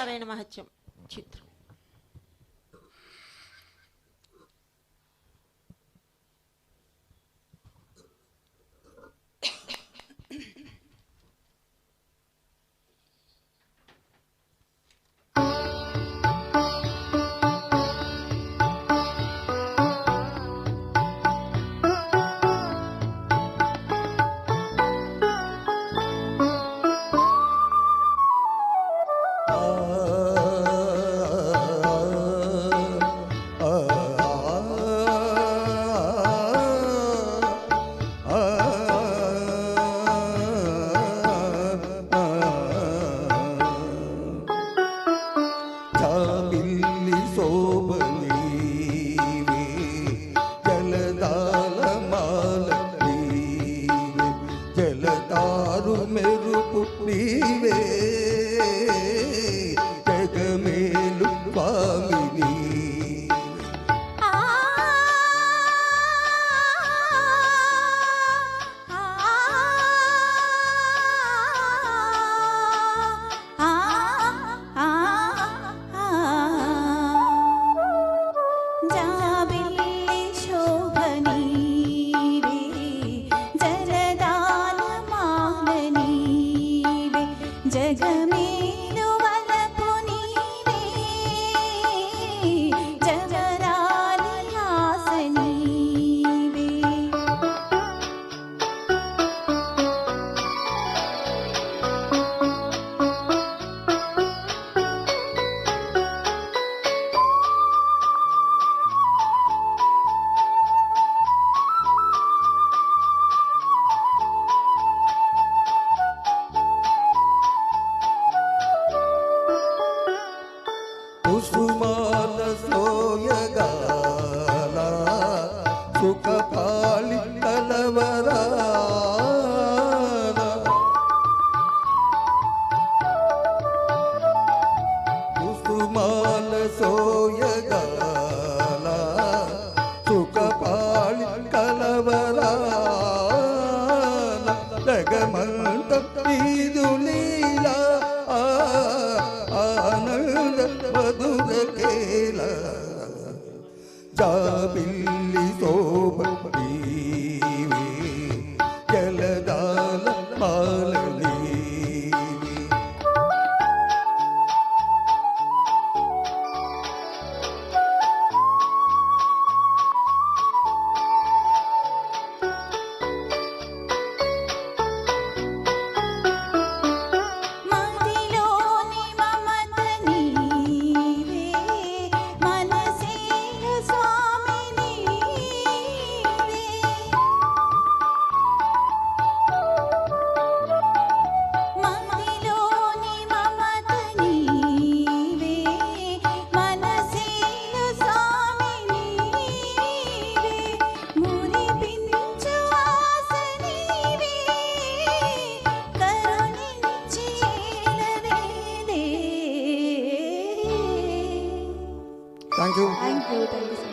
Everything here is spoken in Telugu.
నారాయణ మహత్యం చిత్రం. జలతారు మెరుపు నీవే జగమేలు స్వామిని జగమేలు వలపు నీవే జగరాలి ఆస నీవే కుసుమాల సోయగాల సుఖపాలి కలవరా కుసుమాల సోయగాల సుఖపాలి కలవరా జగమంత నీదులీలా ఆనంద మధుర కేల జాబిల్లి శోభీవే జలదాల మాలనీవే Thank you. Thank you. Thank you so much.